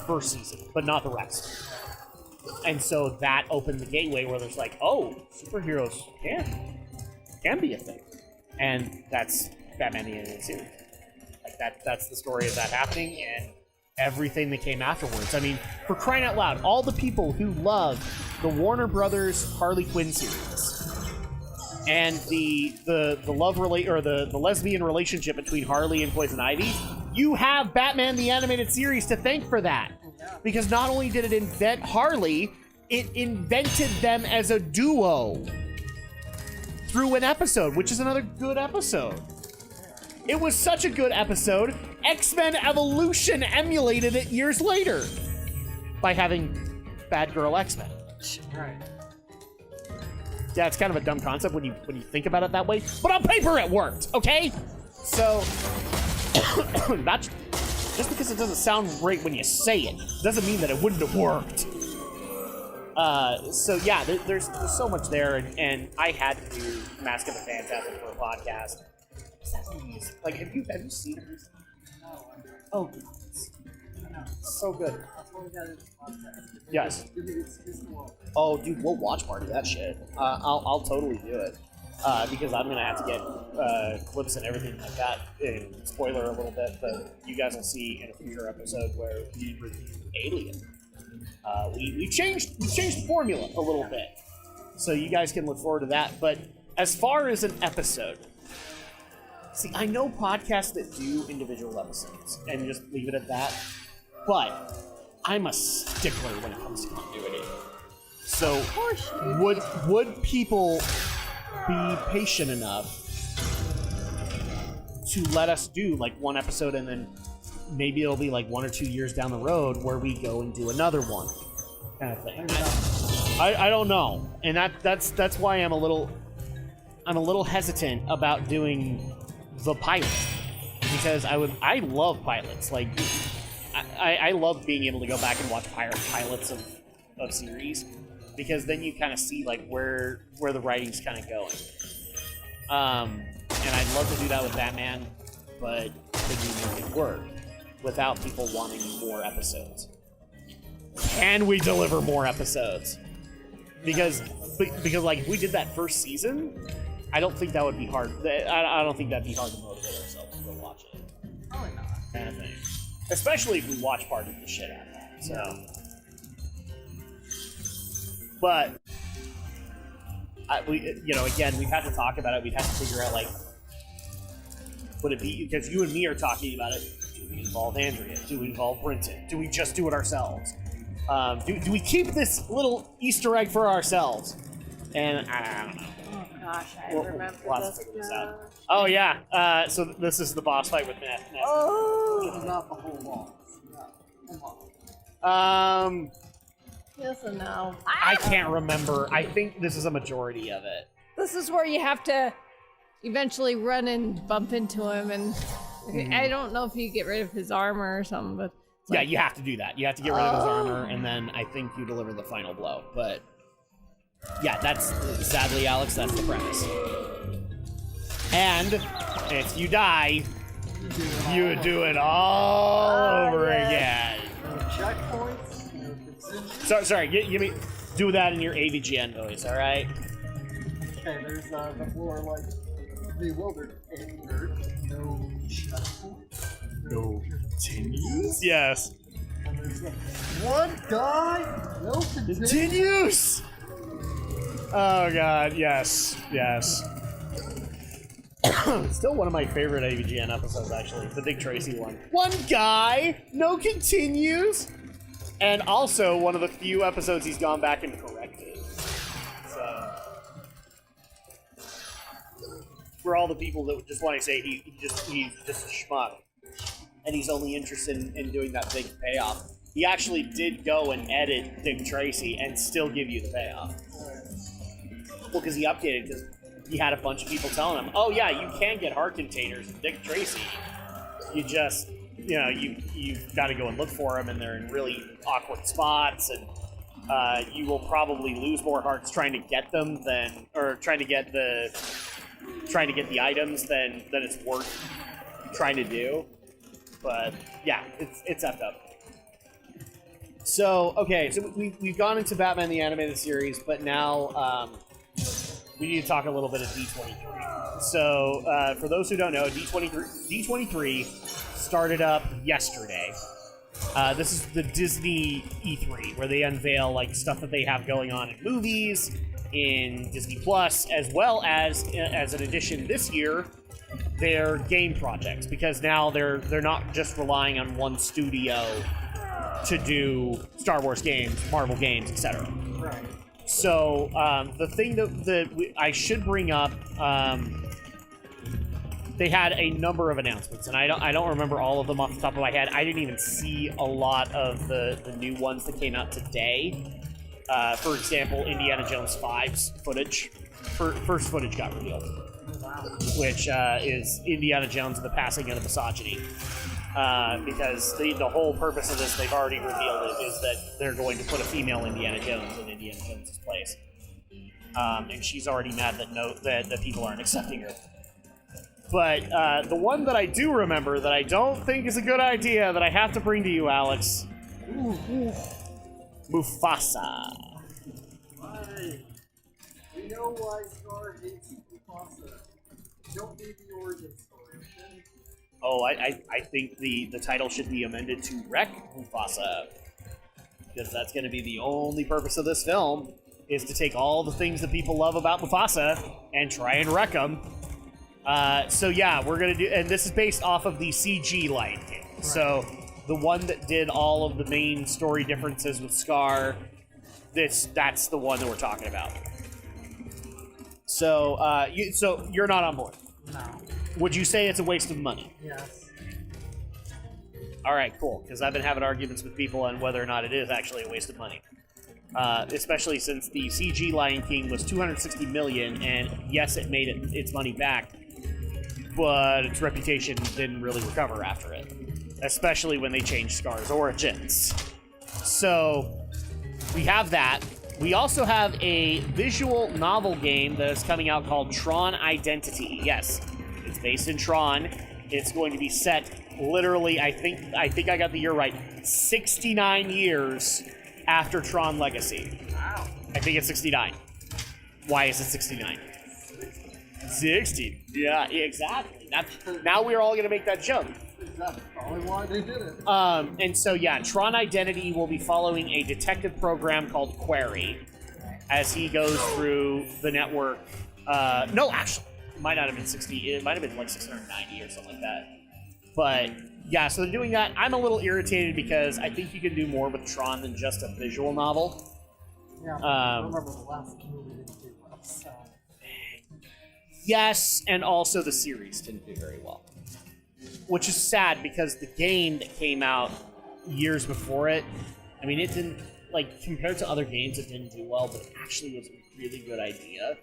first season, but not the rest. And so that opened the gateway where there's like, oh, superheroes can be a thing. And that's Batman the Animated Series. Like, that's the story of that happening and everything that came afterwards. I mean, for crying out loud, all the people who love the Warner Brothers Harley Quinn series and the lesbian relationship between Harley and Poison Ivy, you have Batman the Animated Series to thank for that. Because not only did it invent Harley, it invented them as a duo through an episode, which is another good episode. It was such a good episode, X-Men Evolution emulated it years later by having Bad Girl X-Men. Right. Yeah, it's kind of a dumb concept when you think about it that way, but on paper it worked, okay? So, that's just because it doesn't sound great when you say it, doesn't mean that it wouldn't have worked. So yeah, there's so much there, and I had to do Mask of the Phantasm for a podcast. Like, have you seen it recently? No. Oh, so good. Yes. Oh, dude, we'll watch party that shit. I'll totally do it. Because I'm gonna have to get clips and everything like that. And spoiler a little bit, but you guys will see in a future episode where we review Alien. We changed the formula a little bit, so you guys can look forward to that. But as far as an episode, see, I know podcasts that do individual episodes and just leave it at that, but I'm a stickler when it comes to continuity. So would people be patient enough to let us do like one episode, and then maybe it'll be like 1 or 2 years down the road where we go and do another one, kind of thing. I don't know, and that's why I'm a little hesitant about doing the pilot, because I love pilots. Like I love being able to go back and watch pilots of series, because then you kind of see like where the writing's kind of going. And I'd love to do that with Batman, but could we make it work without people wanting more episodes? Can we deliver more episodes? Because like if we did that first season, I don't think that would be hard. I don't think that'd be hard to motivate ourselves to go watch it. Probably not. Kind of thing. Especially if we watch party the shit out of that. So, but again, we'd have to talk about it. We'd have to figure out like, would it be, because you and me are talking about it? Do we involve Andrea? Do we involve Brenton? Do we just do it ourselves? Do we keep this little Easter egg for ourselves? And I don't know. Oh gosh, I remember we'll have to figure this out. Oh yeah, so this is the boss fight with Ness. Oh! Not the whole boss. Yes and no. I can't remember. I think this is a majority of it. This is where you have to eventually run and bump into him, and I don't know if you get rid of his armor or something, but yeah, you have to do that. You have to get rid of his armor, and then I think you deliver the final blow. But yeah, that's sadly, Alex, that's the premise. And if you die, you would do it all over again. Checkpoints. Sorry, give me, do that in your AVGN voice, all right? Okay, there's the floor like bewildered. No checkpoints. No continues. Yes. And there's one guy. No Continues. Oh god, yes. Still one of my favorite AVGN episodes, actually. The Dick Tracy one. One guy, no continues. And also one of the few episodes he's gone back and corrected. So, for all the people that just want to say he's just a schmuck, and he's only interested in doing that big payoff, he actually did go and edit Dick Tracy and still give you the payoff. Well, because he updated, because he had a bunch of people telling him, oh yeah, you can get heart containers in Dick Tracy. You just, you've got to go and look for them, and they're in really awkward spots, and you will probably lose more hearts trying to get them trying to get the items than it's worth trying to do. But yeah, it's effed up. So okay, so we've gone into Batman the Animated Series, but now we need to talk a little bit of D23. So for those who don't know, D23 started up yesterday. This is the Disney E3, where they unveil like stuff that they have going on in movies, in Disney Plus, as well as an addition this year, their game projects, because now they're not just relying on one studio to do Star Wars games, Marvel games, etc. Right. So the thing that I should bring up, they had a number of announcements, and I don't remember all of them off the top of my head. I didn't even see a lot of the new ones that came out today. For example, Indiana Jones 5's footage. First footage got revealed, which is Indiana Jones and the passing of the misogyny. Because the whole purpose of this, they've already revealed it, is that they're going to put a female Indiana Jones in Indiana Jones' place. And she's already mad that people aren't accepting her. But the one that I do remember that I don't think is a good idea that I have to bring to you, Alex. Mufasa. Why? We know why Scar hates Mufasa. Don't need the origin story, okay? Oh, I think the title should be amended to Wreck Mufasa. Because that's going to be the only purpose of this film, is to take all the things that people love about Mufasa and try and wreck them. So yeah, we're going to do, and this is based off of the CG Lion King. Right. So the one that did all of the main story differences with Scar, that's the one that we're talking about. So, so you're not on board? No. Would you say it's a waste of money? Yes. All right, cool. Because I've been having arguments with people on whether or not it is actually a waste of money. Especially since the CG Lion King was $260 million, and yes, it made its money back, but its reputation didn't really recover after it. Especially when they changed Scar's origins. So, we have that. We also have a visual novel game that is coming out called Tron Identity. Yes, it's based in Tron. It's going to be set literally, I think I got the year right, 69 years after Tron Legacy. Wow. I think it's 69. Why is it 69? 60. Yeah, exactly. Now we're all going to make that jump. That's probably why they did it. And so, yeah, Tron Identity will be following a detective program called Query as he goes through the network. No, actually, it might not have been 60. It might have been like 690 or something like that. But, yeah, so they're doing that. I'm a little irritated because I think you can do more with Tron than just a visual novel. Yeah, I remember the last movie didn't do well, so... Yes, and also the series didn't do very well. Which is sad because the game that came out years before it, I mean, it didn't, like, compared to other games, it didn't do well, but it actually was a really good idea.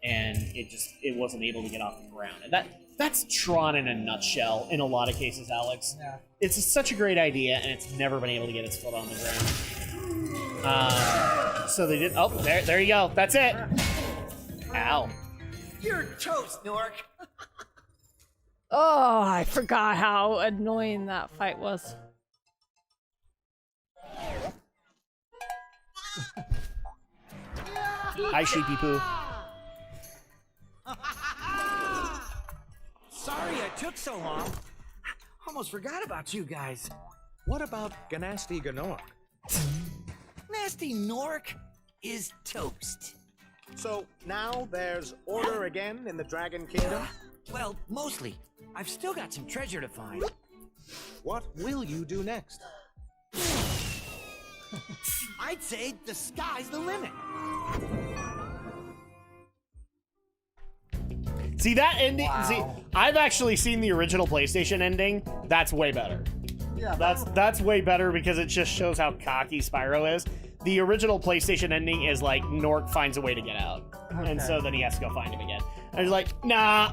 And it wasn't able to get off the ground. And that's Tron in a nutshell in a lot of cases, Alex. Yeah. It's such a great idea, and it's never been able to get its foot on the ground. So they did, oh, there you go. That's it. Ow. You're toast, Nork. Oh, I forgot how annoying that fight was. Hi, Sheepy Poo. Sorry I took so long. Almost forgot about you guys. What about Ganasty Ganork? Nasty Nork is toast. So now there's order again in the Dragon Kingdom? Well, mostly. I've still got some treasure to find. What will you do next? I'd say the sky's the limit. See, that ending, Wow. see, I've actually seen the original PlayStation ending. That's way better. Yeah, That's way better because it just shows how cocky Spyro is. The original PlayStation ending is like Nork finds a way to get out. And Okay. so then he has to go find him again. And he's like, nah,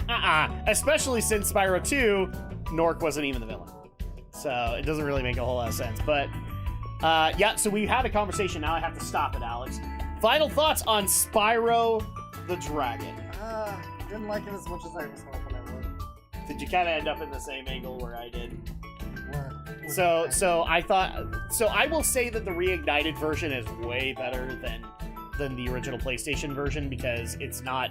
especially since Spyro 2, Nork wasn't even the villain. So it doesn't really make a whole lot of sense. But yeah, so we had a conversation. Now I have to stop it, Alex. Final thoughts on Spyro the Dragon. Didn't like it as much as I was hoping I would. Did you kind of end up in the same angle where I did? Where So I thought, so I will say that the Reignited version is way better than the original PlayStation version because it's not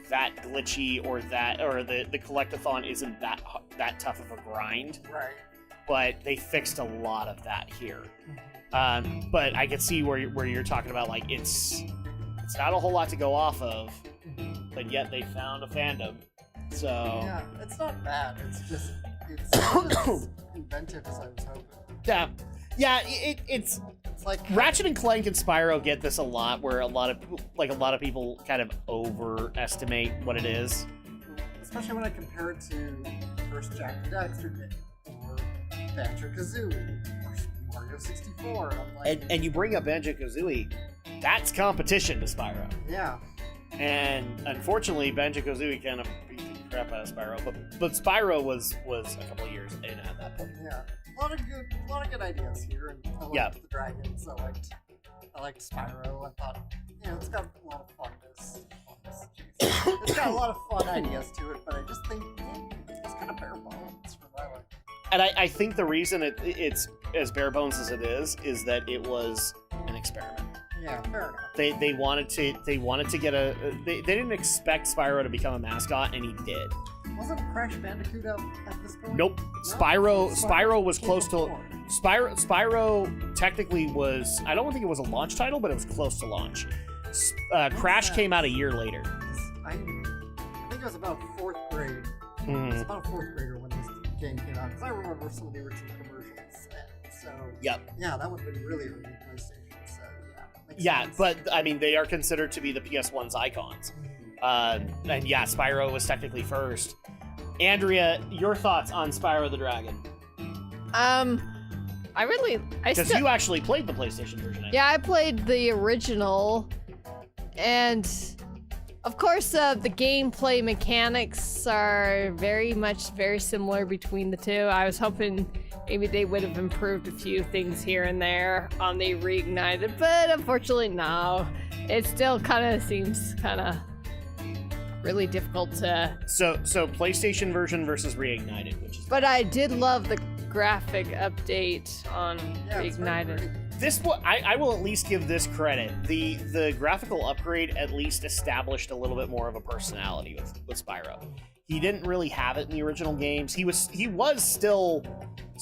that glitchy or the collectathon isn't that tough of a grind. Right. But they fixed a lot of that here. But I can see where you're talking about, like, it's not a whole lot to go off of, but yet they found a fandom. So yeah, it's not bad. It's not as inventive as I was hoping. Yeah. It's like Ratchet and Clank and Spyro get this a lot, where a lot of people kind of overestimate what it is. Especially when I compare it to first Jack and Daxter game, or Banjo-Kazooie, or Mario 64. I'm like, And you bring up Banjo-Kazooie, that's competition to Spyro. yeah. And unfortunately, Banjo-Kazooie kind of beat the crap out of Spyro. But Spyro was a couple of years in at that point. Yeah. A lot of good ideas here, and I liked the dragons. I liked Spyro. I thought, it's got a lot of funness. It's got a lot of fun ideas to it, but I just think it's kind of bare bones for my liking. And I think the reason it's as bare bones as it is that it was an experiment. Yeah, fair enough. They wanted to get they didn't expect Spyro to become a mascot, and he did. Wasn't Crash Bandicoot up at this point? Nope. No? Spyro was close to Spyro technically was, I don't think it was a launch title, but it was close to launch. Crash came out a year later. I think it was about 4th grade. Mm-hmm. It was about a 4th grader when this game came out, because I remember some of the original commercials. And so yeah, that would have been really early PlayStation. So makes sense. But I mean, they are considered to be the PS1's icons. And yeah, Spyro was technically first. Andrea, your thoughts on Spyro the Dragon? Because you actually played the PlayStation version. Yeah, I played the original, and of course, the gameplay mechanics are very similar between the two. I was hoping maybe they would have improved a few things here and there on the Reignited, but unfortunately, no. It still kind of seems really difficult to... So PlayStation version versus Reignited, which is... But I did love the graphic update on Reignited. This one, I will at least give this credit. The graphical upgrade at least established a little bit more of a personality with Spyro. He didn't really have it in the original games. He was still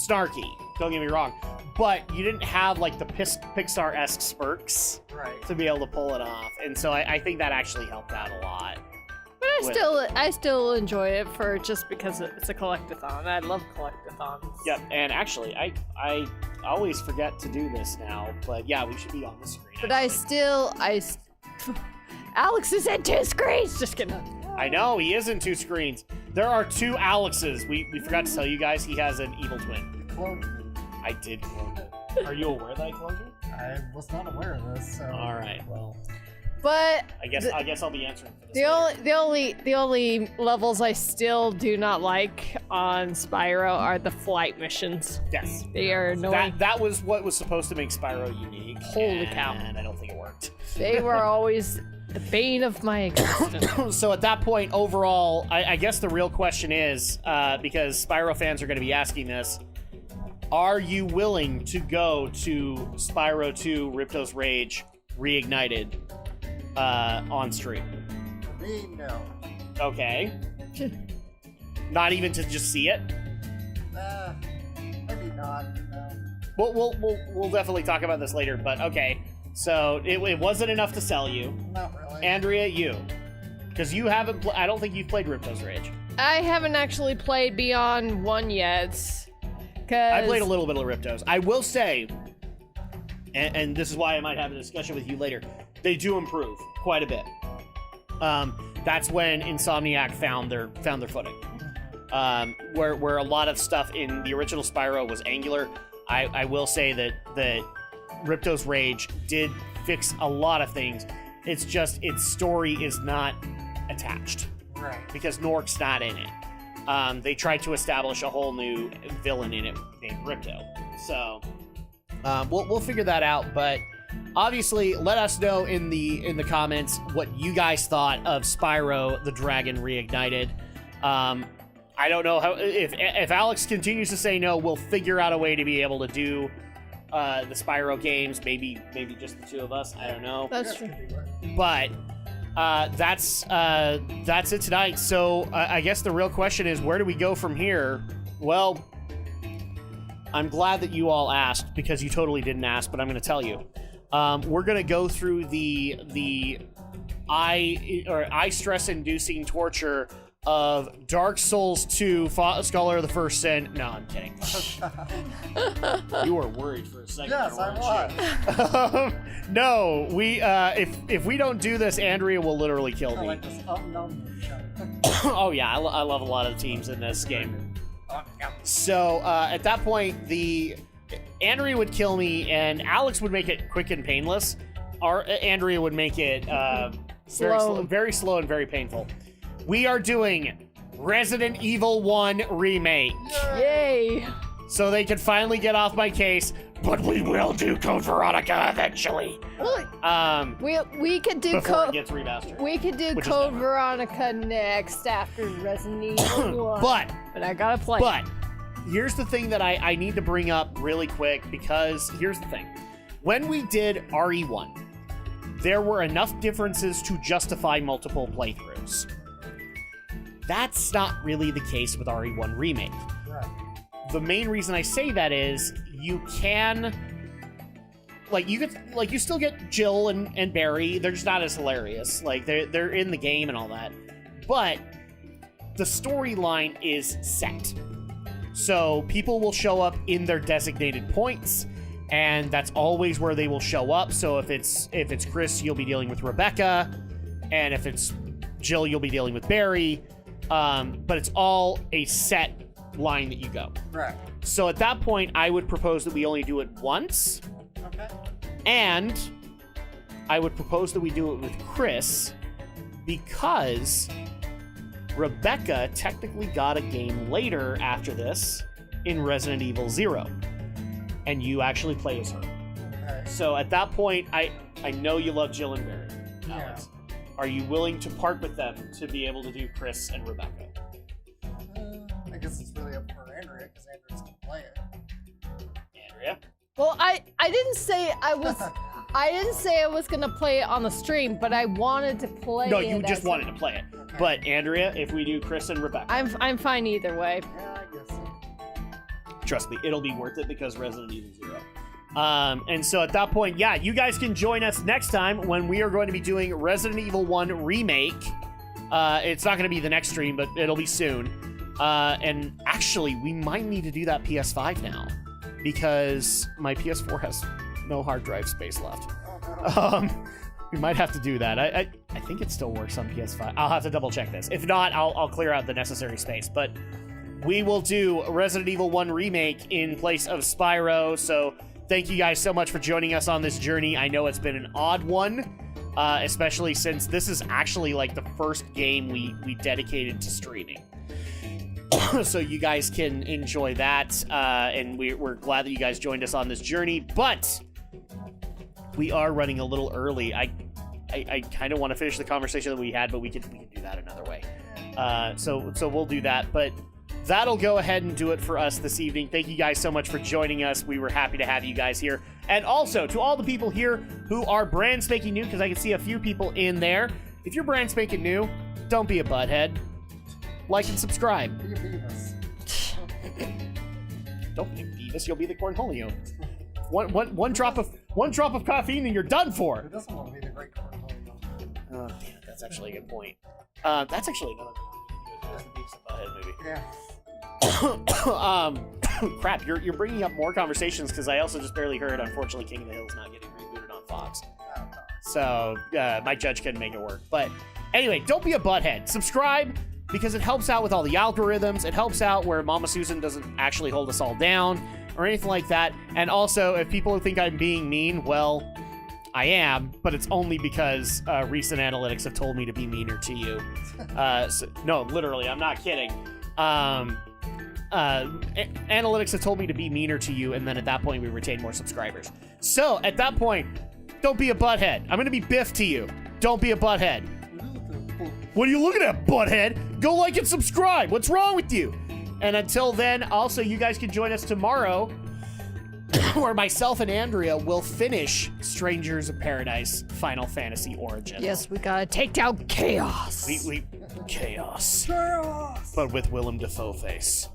snarky, don't get me wrong, but you didn't have like the Pixar-esque spurks to be able to pull it off. And so I think that actually helped out a lot. But I still enjoy it for just because it's a collectathon. I love collectathons. Yep, and actually, I always forget to do this now, but yeah, we should be on the screen. But Alex is in 2 screens! Just kidding. I know, he is in 2 screens. There are 2 Alexes. We forgot to tell you guys, he has an evil twin. You cloned me. I did clone it. Are you aware that I cloned you? I was not aware of this, so... Alright, well... But I guess I'll be answering for this. The only levels I still do not like on Spyro are the flight missions. Yes. They are annoying. That was what was supposed to make Spyro unique. Holy cow. And I don't think it worked. They were always the bane of my existence. So at that point, overall, I guess the real question is, because Spyro fans are going to be asking this, are you willing to go to Spyro 2 Ripto's Rage Reignited on stream? For me, no. Okay. Not even to just see it? Maybe not, no. We'll definitely talk about this later, but okay. So it wasn't enough to sell you. Not really. Andrea, you. Because you haven't, I don't think you've played Ripto's Rage. I haven't actually played Beyond 1 yet. I played a little bit of Ripto's. I will say, and this is why I might have a discussion with you later, they do improve quite a bit. That's when Insomniac found their footing. Where a lot of stuff in the original Spyro was angular, I will say that Ripto's Rage did fix a lot of things. It's just its story is not attached. Right. Because Nork's not in it. They tried to establish a whole new villain in it named Ripto. So we'll figure that out, but obviously let us know in the comments what you guys thought of Spyro the Dragon Reignited. I don't know how, if Alex continues to say no, we'll figure out a way to be able to do the Spyro games, maybe just the 2 of us, I don't know. That's true. But that's it tonight. So I guess the real question is, where do we go from here? Well, I'm glad that you all asked, because you totally didn't ask, but I'm going to tell you. We're going to go through the eye stress-inducing torture of Dark Souls 2, Scholar of the First Sin. No, I'm kidding. You were worried for a second. Yes, I was. No, we if we don't do this, Andrea will literally kill I me. like this unknown show. Oh yeah, I love a lot of the teams in this game. So at that point, Andrea would kill me, and Alex would make it quick and painless. Andrea would make it very slow and very painful. We are doing Resident Evil 1 Remake. Yay! So they can finally get off my case, but we will do Code Veronica eventually. We could do before it gets remastered. We could do Code Veronica next after Resident Evil 1. But I gotta play. But here's the thing that I need to bring up really quick, because here's the thing. When we did RE1, there were enough differences to justify multiple playthroughs. That's not really the case with RE1 Remake. Right. The main reason I say that is you still get Jill and Barry. They're just not as hilarious. Like they're in the game and all that. But the storyline is set. So people will show up in their designated points, and that's always where they will show up. So if it's Chris, you'll be dealing with Rebecca, and if it's Jill, you'll be dealing with Barry. But it's all a set line that you go. Right. So at that point, I would propose that we only do it once. Okay. And I would propose that we do it with Chris, because Rebecca technically got a game later after this in Resident Evil 0. And you actually play as her. Okay. So at that point, I know you love Jill and Barry, Alex. Are you willing to part with them to be able to do Chris and Rebecca? I guess it's really up for Andrea, because Andrea's gonna play it. Andrea? Well, I didn't say I was. I didn't say I was gonna play it on the stream, but I wanted to play. No, it you just as- wanted to play it. Okay. But Andrea, if we do Chris and Rebecca, I'm fine either way. Yeah, I guess so. trust me, it'll be worth it, because Resident Evil 0. And so at that point, yeah, you guys can join us next time when we are going to be doing Resident Evil 1 Remake. It's not going to be the next stream, but it'll be soon. And actually, we might need to do that PS5 now, because my PS4 has no hard drive space left. We might have to do that. I think it still works on PS5. I'll have to double check this. If not, I'll clear out the necessary space. But we will do Resident Evil 1 Remake in place of Spyro. So thank you guys so much for joining us on this journey. I know it's been an odd one, especially since this is actually like the first game we dedicated to streaming. So you guys can enjoy that, and we're glad that you guys joined us on this journey. But we are running a little early. I kind of want to finish the conversation that we had, but we can do that another way. So we'll do that. But that'll go ahead and do it for us this evening. Thank you guys so much for joining us. We were happy to have you guys here. And also, to all the people here who are brand spanking new, because I can see a few people in there. If you're brand spanking new, don't be a butthead. Like and subscribe. Be a Beavis. Don't be a Beavis, you'll be the Cornholio. One drop of caffeine and you're done for. Who doesn't want to be the great Cornholio? Oh, damn, that's actually a good point. That's actually another Beavis and Butthead movie. Yeah. Crap, you're bringing up more conversations, because I also just barely heard, unfortunately, King of the Hill is not getting rebooted on Fox. So my judge couldn't make it work. But anyway, don't be a butthead. Subscribe, because it helps out with all the algorithms. It helps out where Mama Susan doesn't actually hold us all down or anything like that. And also, if people think I'm being mean, well, I am, but it's only because recent analytics have told me to be meaner to you. No, literally, I'm not kidding. Analytics have told me to be meaner to you, and then at that point, we retain more subscribers. So, at that point, don't be a butthead. I'm going to be Biff to you. Don't be a butthead. What are you looking at, butthead? Go like and subscribe. What's wrong with you? And until then, also, you guys can join us tomorrow where myself and Andrea will finish Strangers of Paradise Final Fantasy Origins. Yes, we gotta take down chaos. Chaos. But with Willem Dafoe face.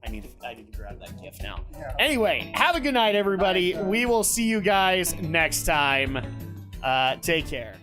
I need to grab that gift now. Yeah. Anyway, have a good night, everybody. We will see you guys next time. Take care.